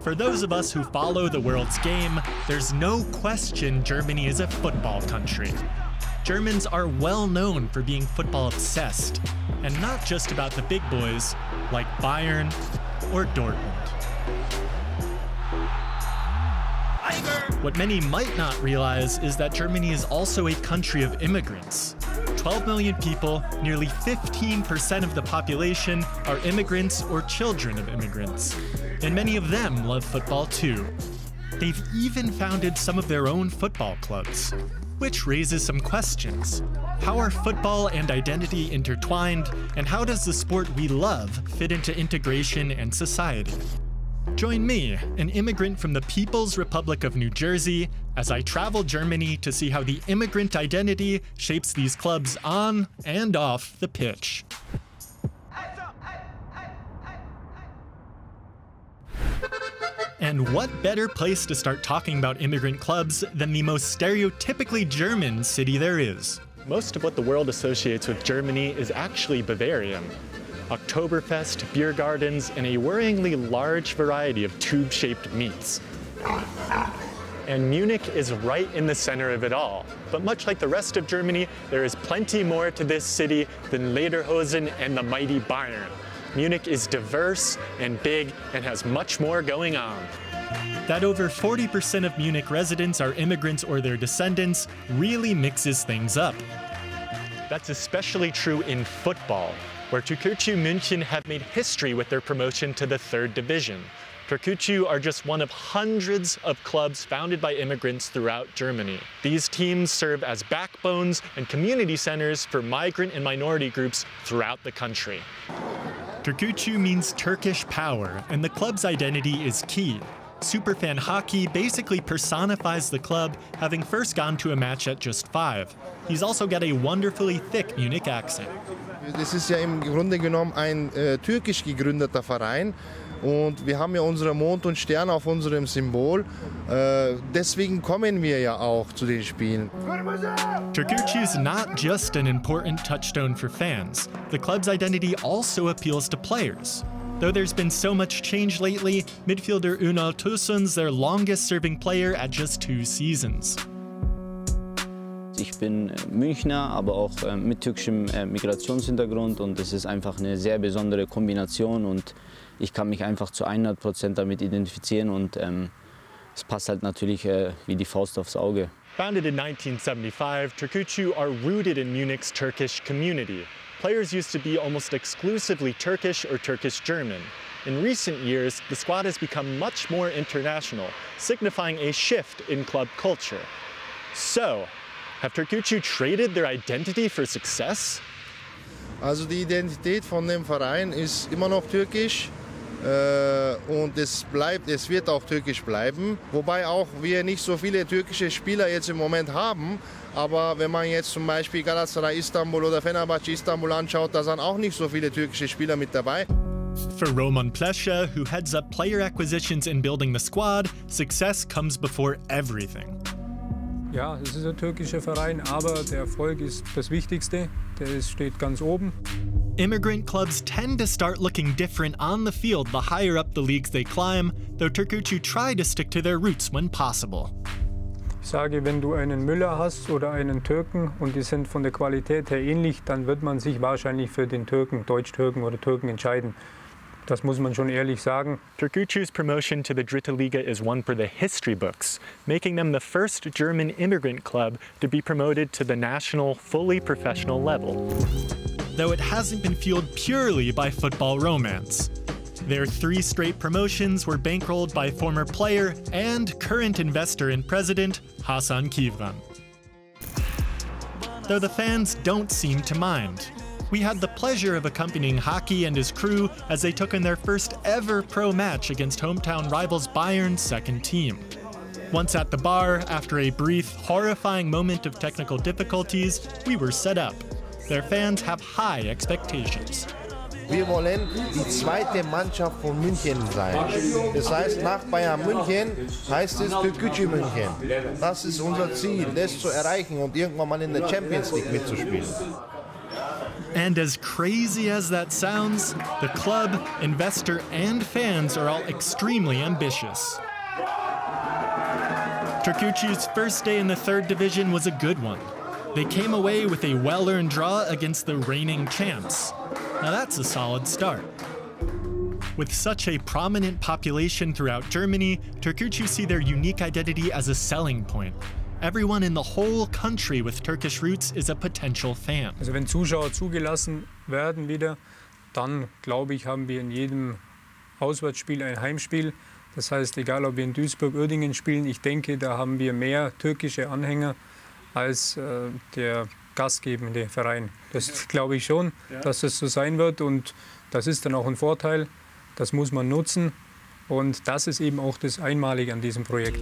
For those of us who follow the world's game, there's no question Germany is a football country. Germans are well known for being football obsessed, and not just about the big boys like Bayern or Dortmund. What many might not realize is that Germany is also a country of immigrants. 12 million people, nearly 15% of the population, are immigrants or children of immigrants. And many of them love football too. They've even founded some of their own football clubs, which raises some questions. How are football and identity intertwined, and how does the sport we love fit into integration and society? Join me, an immigrant from the People's Republic of New Jersey, as I travel Germany to see how the immigrant identity shapes these clubs on and off the pitch. And what better place to start talking about immigrant clubs than the most stereotypically German city there is? Most of what the world associates with Germany is actually Bavarian. Oktoberfest, beer gardens, and a worryingly large variety of tube-shaped meats. And Munich is right in the center of it all. But much like the rest of Germany, there is plenty more to this city than Lederhosen and the mighty Bayern. Munich is diverse and big and has much more going on. That over 40% of Munich residents are immigrants or their descendants really mixes things up. That's especially true in football, where Türkgücü München have made history with their promotion to the 3rd division. Türkgücü are just one of hundreds of clubs founded by immigrants throughout Germany. These teams serve as backbones and community centers for migrant and minority groups throughout the country. Türkgücü means Turkish power, and the club's identity is key. Superfan Hockey basically personifies the club, having first gone to a match at just 5. He's also got a wonderfully thick Munich accent. Das ist ja im Grunde genommen ein türkisch gegründeter Verein und wir haben ja unsere Mond und Sterne auf unserem Symbol. Deswegen kommen wir ja auch zu den Spielen. Türkgücü's not just an important touchstone for fans. The club's identity also appeals to players. Though there's been so much change lately, midfielder Ünal Tosun's their longest-serving player at just 2 seasons. Ich bin Münchner, aber auch mit türkischem Migrationshintergrund, und es ist einfach eine sehr besondere Kombination und ich kann mich einfach zu 100% damit identifizieren und es passt halt natürlich wie die Faust aufs Auge. Founded in 1975, Türkgücü are rooted in Munich's Turkish community. Players used to be almost exclusively Turkish or Turkish-German. In recent years, the squad has become much more international, signifying a shift in club culture. So, have Türkgücü traded their identity for success? Also die Identität von dem Verein ist immer noch türkisch und es wird auch türkisch bleiben. Wobei auch wir nicht so viele türkische Spieler jetzt im Moment haben. Aber wenn man jetzt zum Beispiel Galatasaray Istanbul oder Fenerbahce Istanbul anschaut, da sind auch nicht so viele türkische Spieler mit dabei. For Roman Plesha, who heads up player acquisitions and building the squad, success comes before everything. Ja, es ist ein türkischer Verein, aber der Erfolg ist das Wichtigste. Der steht ganz oben. Immigrant clubs tend to start looking different on the field the higher up the leagues they climb, though Türkgücü try to stick to their roots when possible. Ich sage, wenn du einen Müller hast oder einen Türken und die sind von der Qualität her ähnlich, dann wird man sich wahrscheinlich für den Türken, Deutsch-Türken oder Türken entscheiden. Das muss man schon ehrlich sagen. Türkgücü's promotion to the Dritte Liga is one for the history books, making them the first German immigrant club to be promoted to the national, fully professional level. Though it hasn't been fueled purely by football romance. Their 3 straight promotions were bankrolled by former player and current investor and president Hasan Kivran. Though the fans don't seem to mind. We had the pleasure of accompanying Hockey and his crew as they took in their first ever pro match against hometown rivals Bayern's second team. Once at the bar, after a brief, horrifying moment of technical difficulties, we were set up. Their fans have high expectations. Wir wollen die zweite Mannschaft von München sein. Das heißt, nach Bayern München heißt es Türkgücü München. Das ist unser Ziel, das zu erreichen und irgendwann mal in der Champions League mitzuspielen. And as crazy as that sounds, the club, investor, and fans are all extremely ambitious. Türkgücü's first day in the 3rd division was a good one. They came away with a well-earned draw against the reigning champs. Now that's a solid start. With such a prominent population throughout Germany, Türkgücü see their unique identity as a selling point. Everyone in the whole country with Turkish roots is a potential fan. Also wenn Zuschauer zugelassen werden wieder, dann glaube ich, haben wir in jedem Auswärtsspiel ein Heimspiel. Das heißt, egal ob wir in Duisburg-Uerdingen spielen, ich denke, da haben wir mehr türkische Anhänger als der gastgebende Verein. Das glaube ich schon, dass es so sein wird, und das ist dann auch ein Vorteil. Das muss man nutzen, und das ist eben auch das Einmalige an diesem Projekt.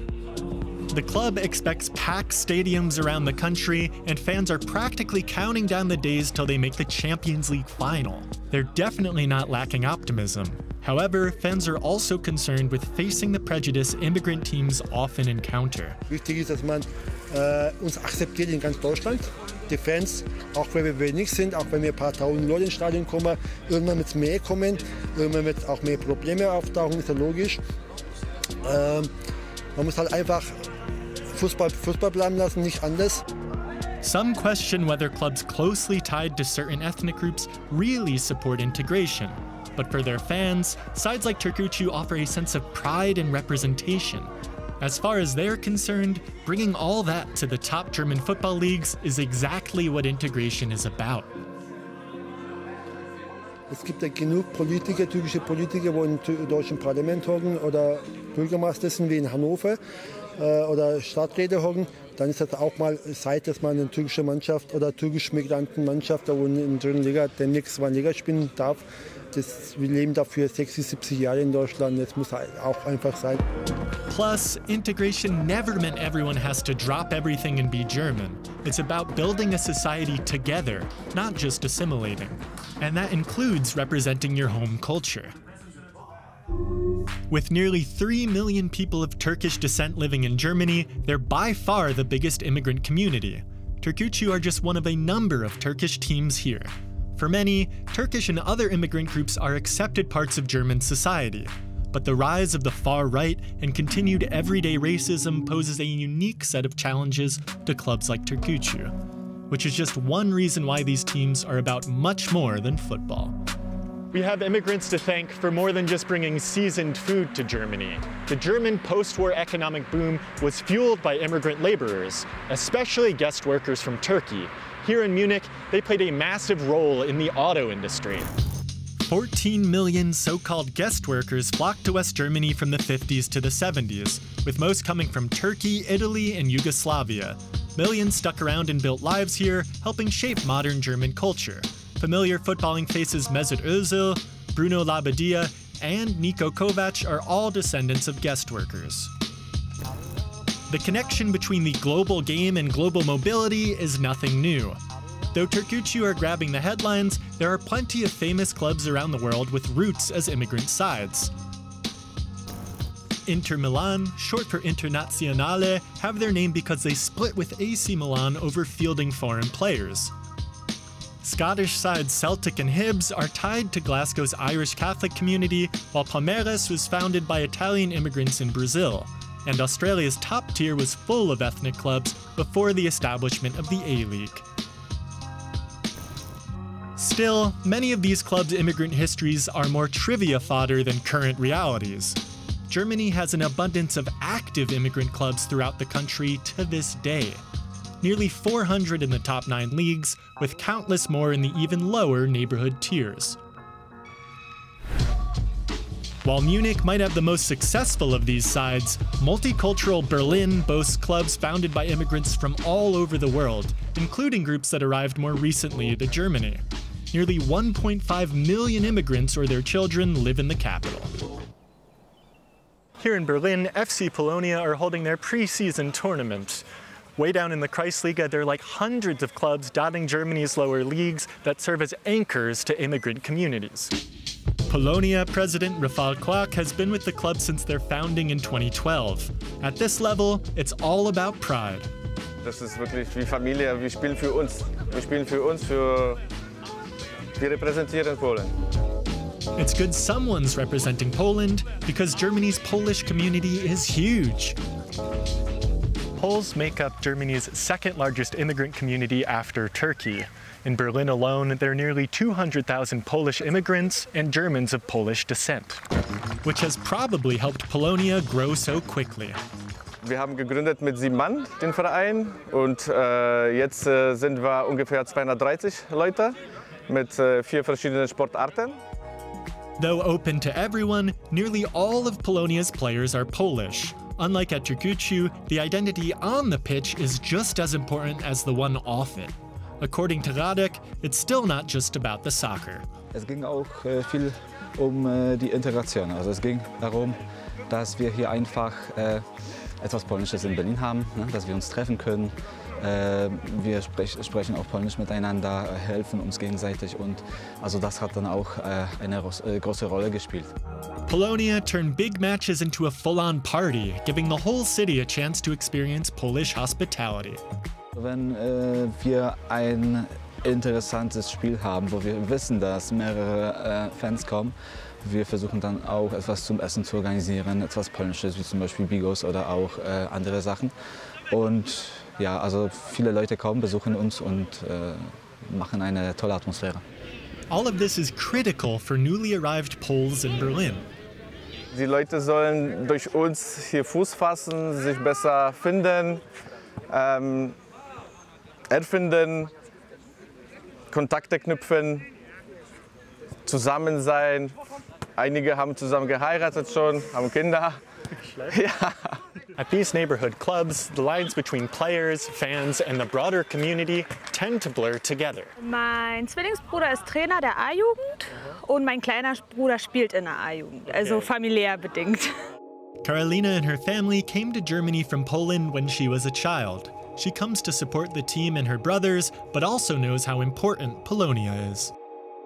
The club expects packed stadiums around the country, and fans are practically counting down the days till they make the Champions League final. They're definitely not lacking optimism. However, fans are also concerned with facing the prejudice immigrant teams often encounter. Wichtig ist, dass man uns akzeptiert in ganz Deutschland. Die Fans, auch wenn wir wenig sind, auch wenn wir ein paar tausend Leute ins Stadion kommen, irgendwann wird es mehr kommen, irgendwann wird auch mehr Probleme auftauchen, ist ja logisch. Man muss halt einfach Fußball bleiben lassen, nicht anders. Some question whether clubs closely tied to certain ethnic groups really support integration. But for their fans, sides like Türkgücü offer a sense of pride and representation. As far as they're concerned, bringing all that to the top German football leagues is exactly what integration is about. Es gibt ja genug Politiker, türkische Politiker, die im deutschen Parlament hocken oder Bürgermeister sind wie in Hannover oder Stadträte hocken. Dann ist das auch mal Zeit, dass man eine türkische Mannschaft oder türkische Migrantenmannschaft, die in der dritten Liga demnächst 2 Liga spielen darf. Wir leben dafür 60, 70 Jahre in Deutschland. Das muss auch einfach sein. Plus, integration never meant everyone has to drop everything and be German. It's about building a society together, not just assimilating. And that includes representing your home culture. With nearly 3 million people of Turkish descent living in Germany, they're by far the biggest immigrant community. Türkgücü are just one of a number of Turkish teams here. For many, Turkish and other immigrant groups are accepted parts of German society. But the rise of the far right and continued everyday racism poses a unique set of challenges to clubs like Türkgücü, which is just one reason why these teams are about much more than football. We have immigrants to thank for more than just bringing seasoned food to Germany. The German post-war economic boom was fueled by immigrant laborers, especially guest workers from Turkey. Here in Munich, they played a massive role in the auto industry. 14 million so-called guest workers flocked to West Germany from the 50s to the 70s, with most coming from Turkey, Italy, and Yugoslavia. Millions stuck around and built lives here, helping shape modern German culture. Familiar footballing faces Mesut Özil, Bruno Labbadia, and Niko Kovac are all descendants of guest workers. The connection between the global game and global mobility is nothing new. Though Türkgücü are grabbing the headlines, there are plenty of famous clubs around the world with roots as immigrant sides. Inter Milan, short for Internazionale, have their name because they split with AC Milan over fielding foreign players. Scottish sides Celtic and Hibs are tied to Glasgow's Irish Catholic community, while Palmeiras was founded by Italian immigrants in Brazil. And Australia's top tier was full of ethnic clubs before the establishment of the A-League. Still, many of these clubs' immigrant histories are more trivia fodder than current realities. Germany has an abundance of active immigrant clubs throughout the country to this day. Nearly 400 in the top 9 leagues, with countless more in the even lower neighborhood tiers. While Munich might have the most successful of these sides, multicultural Berlin boasts clubs founded by immigrants from all over the world, including groups that arrived more recently to Germany. Nearly 1.5 million immigrants or their children live in the capital. Here in Berlin, FC Polonia are holding their pre-season tournament. Way down in the Kreisliga, there are like hundreds of clubs dotting Germany's lower leagues that serve as anchors to immigrant communities. Polonia president Rafał Clark has been with the club since their founding in 2012. At this level, it's all about pride. Das ist wirklich wie Familie, wir spielen für uns. Wir spielen für uns, für Wir repräsentieren Polen. It's good someone's representing Poland because Germany's Polish community is huge. Poles make up Germany's second largest immigrant community after Turkey. In Berlin alone, there are nearly 200,000 Polish immigrants and Germans of Polish descent, which has probably helped Polonia grow so quickly. Wir haben gegründet mit 7 Mann, den Verein, und jetzt sind wir ungefähr 230 Leute mit 4 verschiedenen Sportarten. Though open to everyone, nearly all of Polonia's players are Polish. Unlike at Türkgücü, the identity on the pitch is just as important as the one off it. According to Radek, it's still not just about the soccer. Es ging auch viel die Integration. Also es ging darum, dass wir hier einfach etwas Polnisches in Berlin haben, ne? Dass wir uns treffen können. Wir sprechen auch Polnisch miteinander, helfen uns gegenseitig und also das hat dann auch eine große Rolle gespielt. Polonia turned big matches into a full-on party, giving the whole city a chance to experience Polish hospitality. Wenn wir ein interessantes Spiel haben, wo wir wissen, dass mehrere Fans kommen, wir versuchen dann auch etwas zum Essen zu organisieren, etwas Polnisches, wie zum Beispiel Bigos oder auch andere Sachen. Und ja, also viele Leute kommen, besuchen uns und machen eine tolle Atmosphäre. All of this is critical for newly arrived Poles in Berlin. Die Leute sollen durch uns hier Fuß fassen, sich besser finden, erfinden, Kontakte knüpfen, zusammen sein. Einige haben zusammen geheiratet schon, haben Kinder. Ja. At these neighborhood clubs, the lines between players, fans, and the broader community tend to blur together. Mein Zwillingsbruder ist Trainer der A-Jugend und mein kleiner Bruder spielt in der A-Jugend, also familiär bedingt. Karolina and her family came to Germany from Poland when she was a child. She comes to support the team and her brothers, but also knows how important Polonia is.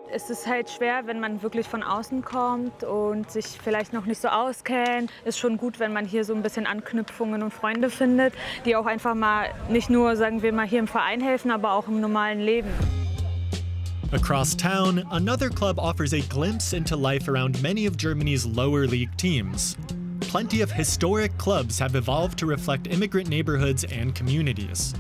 Es ist halt schwer, wenn man wirklich von außen kommt und sich vielleicht noch nicht so auskennt. Ist schon gut, wenn man hier so ein bisschen Anknüpfungen und Freunde findet, die auch einfach mal nicht nur, sagen wir mal, hier im Verein helfen, aber auch im normalen Leben. Across town, another club offers a glimpse into life around many of Germany's lower league teams. Plenty of historic clubs have evolved to reflect immigrant neighborhoods and communities.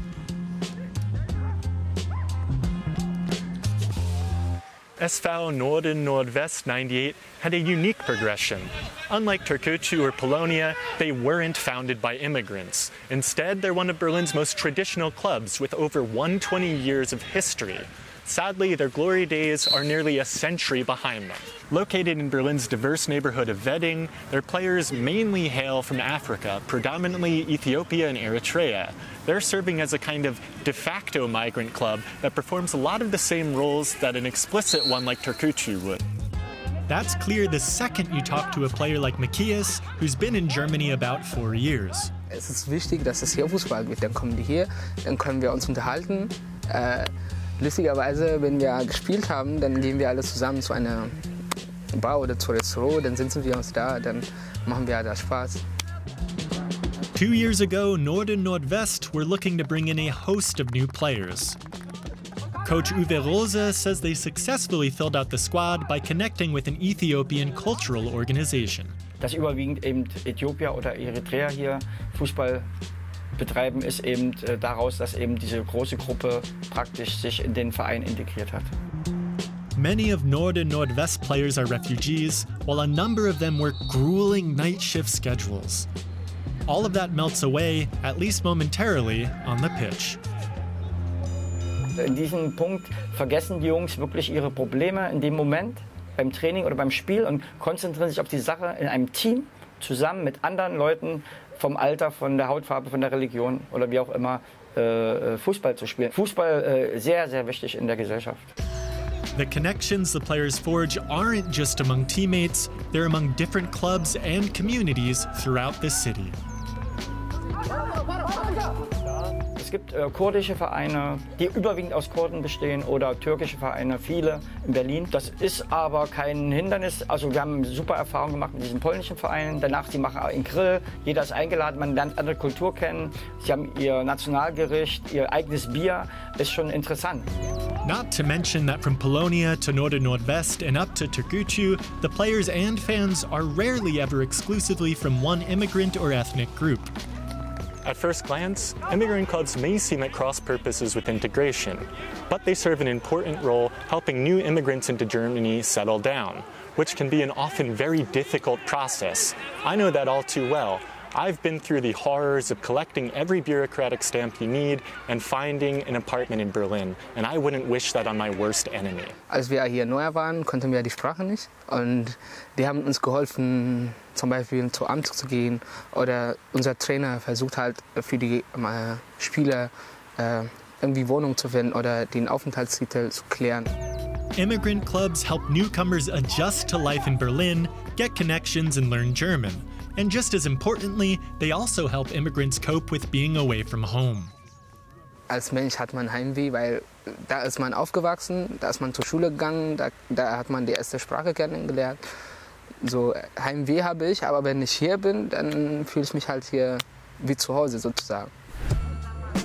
SV Norden-Nordwest 98 had a unique progression. Unlike Türkgücü or Polonia, they weren't founded by immigrants. Instead, they're one of Berlin's most traditional clubs with over 120 years of history. Sadly, their glory days are nearly a century behind them. Located in Berlin's diverse neighborhood of Wedding, their players mainly hail from Africa, predominantly Ethiopia and Eritrea. They're serving as a kind of de facto migrant club that performs a lot of the same roles that an explicit one like Türkgücü would. That's clear the second you talk to a player like Matthias, who's been in Germany about 4 years. Es ist wichtig, dass es hier Fußball gibt. Dann kommen die hier, dann können wir uns unterhalten. Lustigerweise, wenn wir gespielt haben, dann gehen wir alle zusammen zu einer Bar oder zu Restaurant, dann sitzen wir uns da, dann machen wir da Spaß. 2 years ago, Norden-Nordwest were looking to bring in a host of new players. Coach Uwe Rose says they successfully filled out the squad by connecting with an Ethiopian cultural organization. Dass überwiegend eben Äthiopier oder Eritreer hier Fußball betreiben, ist eben daraus, dass eben diese große Gruppe praktisch sich in den Verein integriert hat. Many of Norden-Nordwest players are refugees, while a number of them work grueling night shift schedules. All of that melts away, at least momentarily, on the pitch. In diesem Punkt vergessen die Jungs wirklich ihre Probleme in dem Moment, beim Training oder beim Spiel, und konzentrieren sich auf die Sache in einem Team, zusammen mit anderen Leuten vom Alter, von der Hautfarbe, von der Religion oder wie auch immer, Fußball zu spielen. Fußball sehr, sehr wichtig in der Gesellschaft. The connections the players forge aren't just among teammates, they're among different clubs and communities throughout the city. Es gibt kurdische Vereine, die überwiegend aus Kurden bestehen, oder türkische Vereine, viele in Berlin. Das ist aber kein Hindernis. Also wir haben super Erfahrungen gemacht mit diesen polnischen Vereinen. Danach, sie machen einen Grill, jeder ist eingeladen, man lernt andere Kultur kennen. Sie haben ihr Nationalgericht, ihr eigenes Bier. Ist schon interessant. Not to mention that from Polonia to Norden-Nordwest and up to Türkgücü, the players and fans are rarely ever exclusively from one immigrant or ethnic group. At first glance, immigrant clubs may seem at cross purposes with integration, but they serve an important role helping new immigrants into Germany settle down, which can be an often very difficult process. I know that all too well. I've been through the horrors of collecting every bureaucratic stamp you need and finding an apartment in Berlin, and I wouldn't wish that on my worst enemy. Als wir hier neu waren, konnten wir die Sprache nicht und die haben uns geholfen, zum Beispiel zum Amt zu gehen oder unser Trainer versucht halt für die Spieler irgendwie Wohnung zu finden oder den Aufenthaltstitel zu klären. Immigrant clubs help newcomers adjust to life in Berlin, get connections and learn German. And just as importantly, they also help immigrants cope with being away from home. Als Mensch hat man Heimweh, weil da ist man aufgewachsen, da ist man zur Schule gegangen, da hat man die erste Sprache kennengelernt. So Heimweh habe ich, aber wenn ich hier bin, dann fühle ich mich halt hier wie zu Hause sozusagen.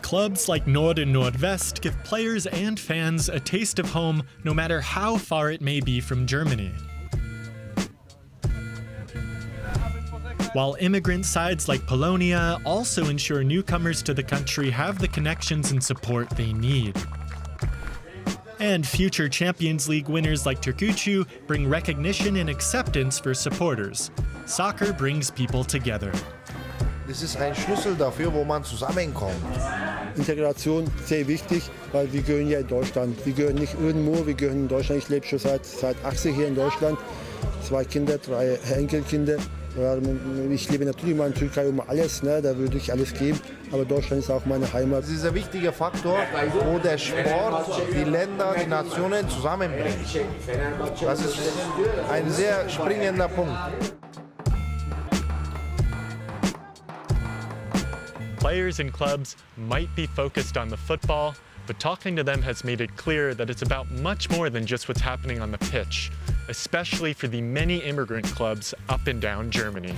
Clubs like Norden-Nordwest give players and fans a taste of home no matter how far it may be from Germany. While immigrant sides like Polonia also ensure newcomers to the country have the connections and support they need. And future Champions League winners like Türkgücü bring recognition and acceptance for supporters. Soccer brings people together. Das ist ein Schlüssel dafür, wo man zusammenkommt. Integration sehr wichtig, weil wir gehören ja in Deutschland. Wir gehören nicht irgendwo, wir gehören in Deutschland. Ich lebe schon seit 80 hier in Deutschland. 2 Kinder, 3 Enkelkinder. Ich lebe natürlich mal in Türkei um alles, ne? Da würde ich alles geben, aber Deutschland ist auch meine Heimat. Das ist ein wichtiger Faktor, wo der Sport die Länder, die Nationen zusammenbringt. Das ist ein sehr springender Punkt. Players and clubs might be focused on the football, but talking to them has made it clear that it's about much more than just what's happening on the pitch, especially for the many immigrant clubs up and down Germany.